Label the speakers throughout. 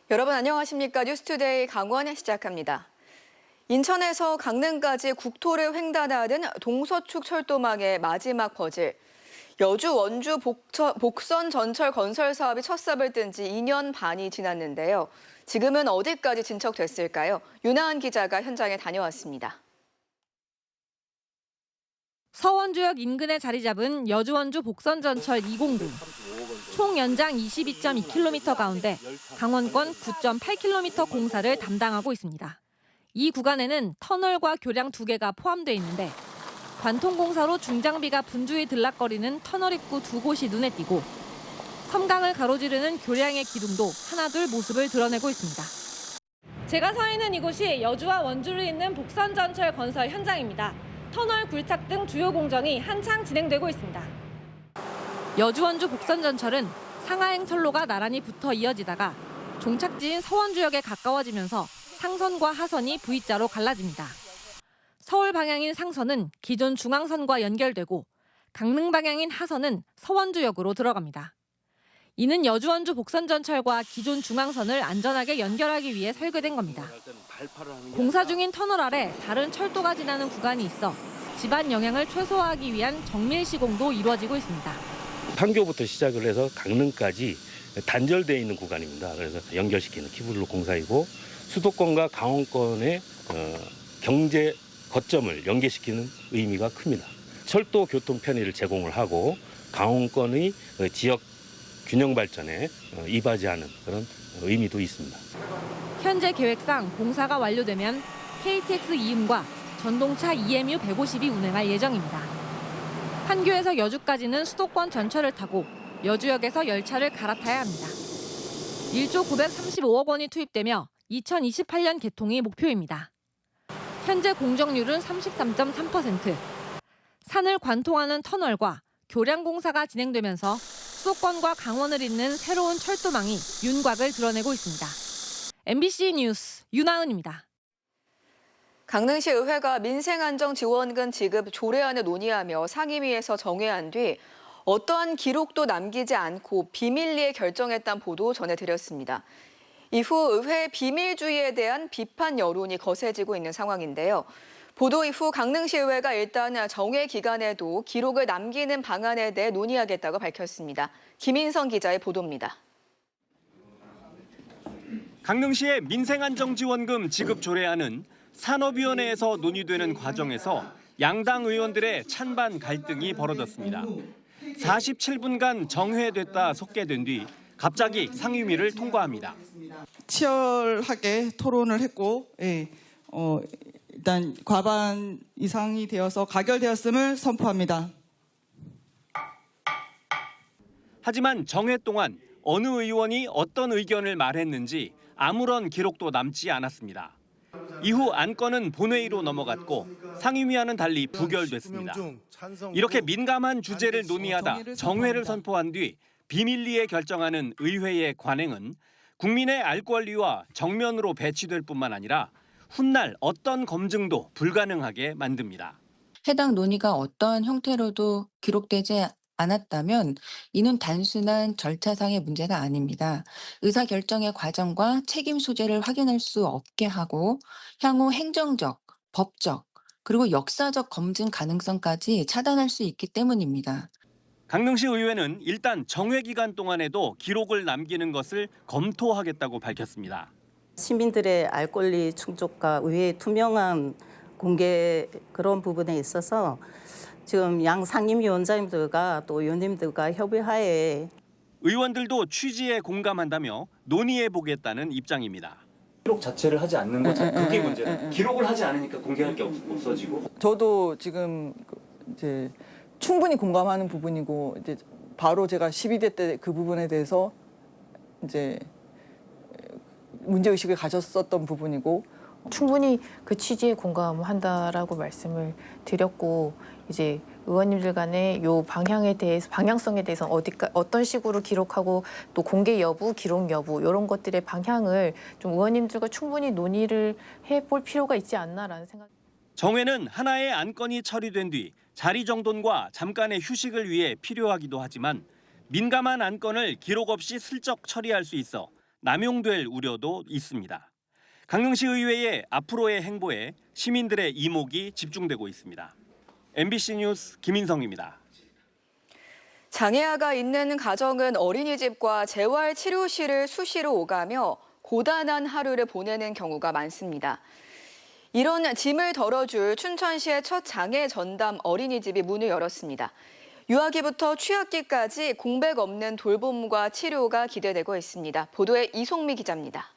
Speaker 1: 여러분 안녕하십니까? 뉴스투데이 강원 시작합니다. 인천에서 강릉까지 국토를 횡단하는 동서축 철도망의 마지막 퍼즐. 여주 원주 복선 전철 건설 사업이 첫 삽을 뜬 지 2년 반이 지났는데요. 지금은 어디까지 진척됐을까요? 윤하은 기자가 현장에 다녀왔습니다.
Speaker 2: 서원주역 인근에 자리 잡은 여주 원주 복선 전철 209. 총 연장 22.2km 가운데 강원권 9.8km 공사를 담당하고 있습니다. 이 구간에는 터널과 교량 2개가 포함돼 있는데 관통 공사로 중장비가 분주히 들락거리는 터널 입구 2곳이 눈에 띄고 섬강을 가로지르는 교량의 기둥도 하나둘 모습을 드러내고 있습니다. 제가 서 있는 이곳이 여주와 원주를 잇는 복선 전철 건설 현장입니다. 터널 굴착 등 주요 공정이 한창 진행되고 있습니다. 여주 원주 복선 전철은 상하행 선로가 나란히 붙어 이어지다가 종착지인 서원주역에 가까워지면서 상선과 하선이 V자로 갈라집니다. 서울 방향인 상선은 기존 중앙선과 연결되고 강릉 방향인 하선은 서원주역으로 들어갑니다. 이는 여주 원주 복선 전철과 기존 중앙선을 안전하게 연결하기 위해 설계된 겁니다. 공사 중인 터널 아래 다른 철도가 지나는 구간이 있어 집안 영향을 최소화하기 위한 정밀 시공도 이루어지고 있습니다.
Speaker 3: 판교부터 시작을 해서 강릉까지 단절되어 있는 구간입니다. 그래서 연결시키는 키블로 공사이고 수도권과 강원권의 경제 거점을 연계시키는 의미가 큽니다. 철도 교통 편의를 제공을 하고 강원권의 지역 균형 발전에 이바지하는 그런 의미도 있습니다.
Speaker 2: 현재 계획상 공사가 완료되면 KTX 이음과 전동차 EMU 150이 운행할 예정입니다. 판교에서 여주까지는 수도권 전철을 타고 여주역에서 열차를 갈아타야 합니다. 1조 935억 원이 투입되며 2028년 개통이 목표입니다. 현재 공정률은 33.3%. 산을 관통하는 터널과 교량 공사가 진행되면서 수도권과 강원을 잇는 새로운 철도망이 윤곽을 드러내고 있습니다. MBC 뉴스 윤하은입니다.
Speaker 1: 강릉시 의회가 민생안정지원금 지급 조례안을 논의하며 상임위에서 정회한 뒤 어떠한 기록도 남기지 않고 비밀리에 결정했다는 보도 전해드렸습니다. 이후 의회 비밀주의에 대한 비판 여론이 거세지고 있는 상황인데요. 보도 이후 강릉시 의회가 일단 정회 기간에도 기록을 남기는 방안에 대해 논의하겠다고 밝혔습니다. 김인성 기자의 보도입니다.
Speaker 4: 강릉시의 민생안정지원금 지급 조례안은 산업위원회에서 논의되는 과정에서 양당 의원들의 찬반 갈등이 벌어졌습니다. 47분간 정회됐다 속개된 뒤 갑자기 상임위를 통과합니다.
Speaker 5: 치열하게 토론을 했고 일단 과반 이상이 되어서 가결되었음을 선포합니다.
Speaker 4: 하지만 정회 동안 어느 의원이 어떤 의견을 말했는지 아무런 기록도 남지 않았습니다. 이후 안건은 본회의로 넘어갔고 상임위와는 달리 부결됐습니다. 이렇게 민감한 주제를 논의하다 정회를 선포한 뒤 비밀리에 결정하는 의회의 관행은 국민의 알 권리와 정면으로 배치될 뿐만 아니라 훗날 어떤 검증도 불가능하게 만듭니다.
Speaker 6: 해당 논의가 어떠한 형태로도 기록되지 않았다면 이는 단순한 절차상의 문제가 아닙니다. 의사결정의 과정과 책임 소재를 확인할 수 없게 하고 향후 행정적, 법적, 그리고 역사적 검증 가능성까지 차단할 수 있기 때문입니다.
Speaker 4: 강릉시 의회는 일단 정회 기간 동안에도 기록을 남기는 것을 검토하겠다고 밝혔습니다.
Speaker 7: 시민들의 알 권리 충족과 의회의 투명한 공개 그런 부분에 있어서 지금 양 상임위원장님들과 또 의원님들과 협의하에
Speaker 4: 의원들도 취지에 공감한다며 논의해 보겠다는 입장입니다.
Speaker 8: 기록 자체를 하지 않는 것 그게 문제예요. 기록을 하지 않으니까 공개할 게 없어지고.
Speaker 5: 저도 지금 이제 충분히 공감하는 부분이고 이제 바로 제가 12대 때 그 부분에 대해서 이제 문제 의식을 가졌었던 부분이고
Speaker 9: 충분히 그 취지에 공감한다라고 말씀을 드렸고 이제 의원님들 간의 요 방향성에 대해서 어떤 식으로 기록하고 또 공개 여부, 기록 여부 이런 것들의 방향을 좀 의원님들과 충분히 논의를 해볼 필요가 있지 않나라는 생각.
Speaker 4: 정회는 하나의 안건이 처리된 뒤 자리 정돈과 잠깐의 휴식을 위해 필요하기도 하지만 민감한 안건을 기록 없이 슬쩍 처리할 수 있어 남용될 우려도 있습니다. 강릉시 의회의 앞으로의 행보에 시민들의 이목이 집중되고 있습니다. MBC 뉴스 김인성입니다.
Speaker 1: 장애아가 있는 가정은 어린이집과 재활치료실을 수시로 오가며 고단한 하루를 보내는 경우가 많습니다. 이런 짐을 덜어줄 춘천시의 첫 장애 전담 어린이집이 문을 열었습니다. 유아기부터 취학기까지 공백 없는 돌봄과 치료가 기대되고 있습니다. 보도에 이송미 기자입니다.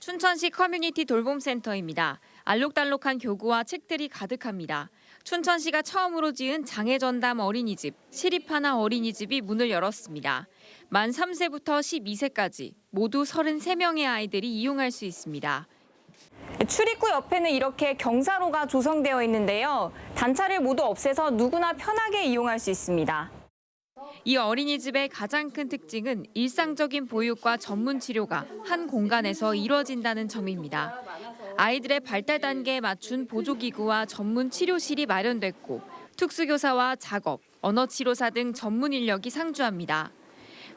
Speaker 10: 춘천시 커뮤니티 돌봄센터입니다. 알록달록한 교구와 책들이 가득합니다. 춘천시가 처음으로 지은 장애 전담 어린이집, 시립하나 어린이집이 문을 열었습니다. 만 3세부터 12세까지 모두 33명의 아이들이 이용할 수 있습니다.
Speaker 11: 출입구 옆에는 이렇게 경사로가 조성되어 있는데요. 단차를 모두 없애서 누구나 편하게 이용할 수 있습니다.
Speaker 10: 이 어린이집의 가장 큰 특징은 일상적인 보육과 전문 치료가 한 공간에서 이루어진다는 점입니다. 아이들의 발달 단계에 맞춘 보조기구와 전문 치료실이 마련됐고 특수교사와 작업, 언어치료사 등 전문 인력이 상주합니다.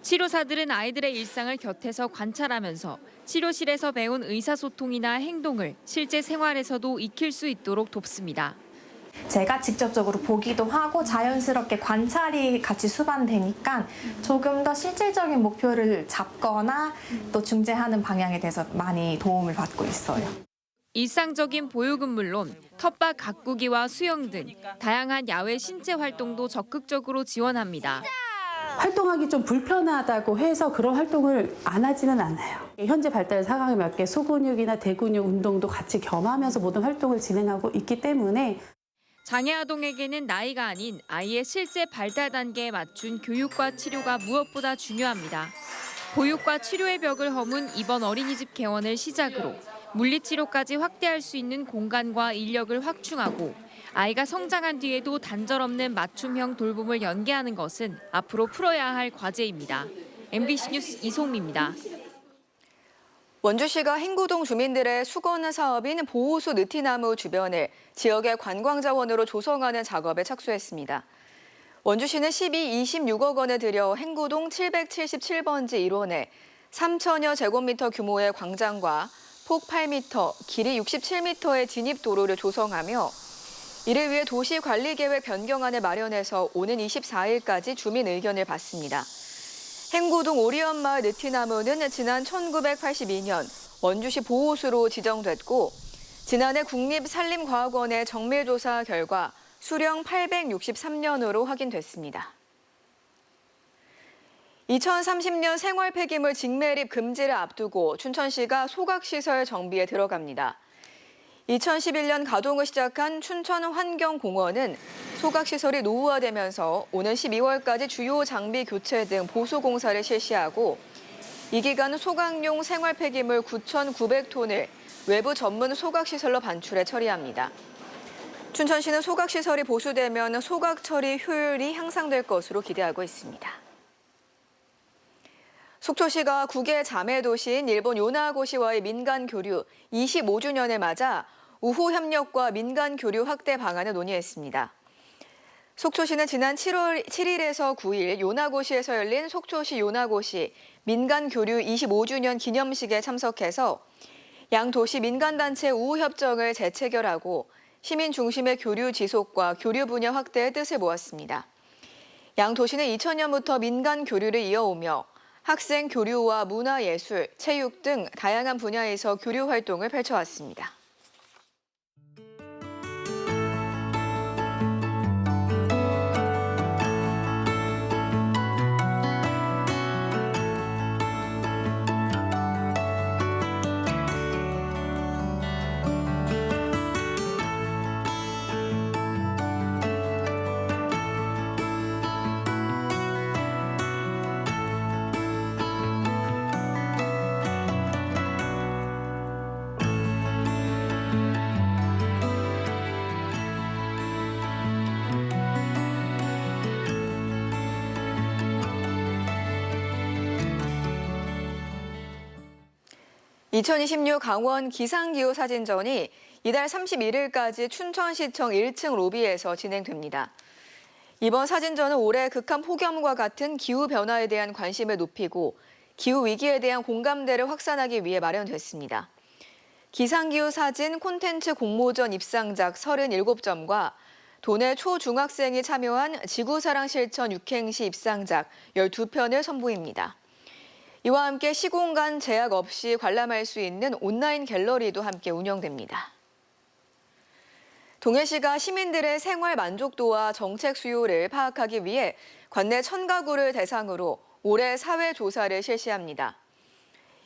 Speaker 10: 치료사들은 아이들의 일상을 곁에서 관찰하면서 치료실에서 배운 의사소통이나 행동을 실제 생활에서도 익힐 수 있도록 돕습니다.
Speaker 12: 제가 직접적으로 보기도 하고 자연스럽게 관찰이 같이 수반되니까 조금 더 실질적인 목표를 잡거나 또 중재하는 방향에 대해서 많이 도움을 받고 있어요.
Speaker 10: 일상적인 보육은 물론 텃밭 가꾸기와 수영 등 다양한 야외 신체 활동도 적극적으로 지원합니다.
Speaker 13: 활동하기 좀 불편하다고 해서 그런 활동을 안 하지는 않아요. 현재 발달 상황에 맞게 소근육이나 대근육 운동도 같이 겸하면서 모든 활동을 진행하고 있기 때문에
Speaker 10: 장애 아동에게는 나이가 아닌 아이의 실제 발달 단계에 맞춘 교육과 치료가 무엇보다 중요합니다. 보육과 치료의 벽을 허문 이번 어린이집 개원을 시작으로 물리치료까지 확대할 수 있는 공간과 인력을 확충하고 아이가 성장한 뒤에도 단절 없는 맞춤형 돌봄을 연계하는 것은 앞으로 풀어야 할 과제입니다. MBC 뉴스 이송미입니다.
Speaker 1: 원주시가 행구동 주민들의 수건 사업인 보호수 느티나무 주변을 지역의 관광자원으로 조성하는 작업에 착수했습니다. 원주시는 26억 원을 들여 행구동 777번지 1원에 3천여 제곱미터 규모의 광장과 폭 8m, 길이 67m의 진입도로를 조성하며 이를 위해 도시관리계획 변경안을 마련해서 오는 24일까지 주민 의견을 받습니다. 행구동 오리연마을 느티나무는 지난 1982년 원주시 보호수로 지정됐고 지난해 국립산림과학원의 정밀조사 결과 수령 863년으로 확인됐습니다. 2030년 생활 폐기물 직매립 금지를 앞두고 춘천시가 소각시설 정비에 들어갑니다. 2011년 가동을 시작한 춘천환경공원은 소각시설이 노후화되면서 오는 12월까지 주요 장비 교체 등 보수 공사를 실시하고 이 기간 소각용 생활 폐기물 9,900톤을 외부 전문 소각시설로 반출해 처리합니다. 춘천시는 소각시설이 보수되면 소각 처리 효율이 향상될 것으로 기대하고 있습니다. 속초시가 국외 자매 도시인 일본 요나고시와의 민간 교류 25주년을 맞아 우호 협력과 민간 교류 확대 방안을 논의했습니다. 속초시는 지난 7일에서 9일 요나고시에서 열린 속초시 요나고시 민간 교류 25주년 기념식에 참석해서 양 도시 민간단체 우호 협정을 재체결하고 시민 중심의 교류 지속과 교류 분야 확대의 뜻을 모았습니다. 양 도시는 2000년부터 민간 교류를 이어오며 학생 교류와 문화예술, 체육 등 다양한 분야에서 교류 활동을 펼쳐왔습니다. (2026) 강원 기상기후 사진전이 이달 31일까지 춘천시청 1층 로비에서 진행됩니다. 이번 사진전은 올해 극한 폭염과 같은 기후변화에 대한 관심을 높이고 기후위기에 대한 공감대를 확산하기 위해 마련됐습니다. 기상기후 사진 콘텐츠 공모전 입상작 37점과 도내 초중학생이 참여한 지구사랑 실천 6행시 입상작 12편을 선보입니다. 이와 함께 시공간 제약 없이 관람할 수 있는 온라인 갤러리도 함께 운영됩니다. 동해시가 시민들의 생활 만족도와 정책 수요를 파악하기 위해 관내 1000가구를 대상으로 올해 사회조사를 실시합니다.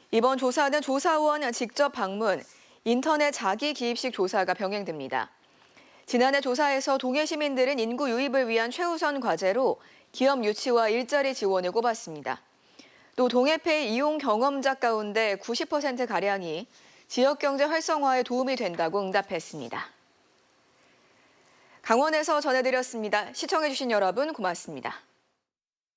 Speaker 1: 이번 조사는 조사원 직접 방문, 인터넷 자기 기입식 조사가 병행됩니다. 지난해 조사에서 동해 시민들은 인구 유입을 위한 최우선 과제로 기업 유치와 일자리 지원을 꼽았습니다. 또 동해페이 이용 경험자 가운데 90%가량이 지역경제 활성화에 도움이 된다고 응답했습니다. 강원에서 전해드렸습니다. 시청해주신 여러분 고맙습니다.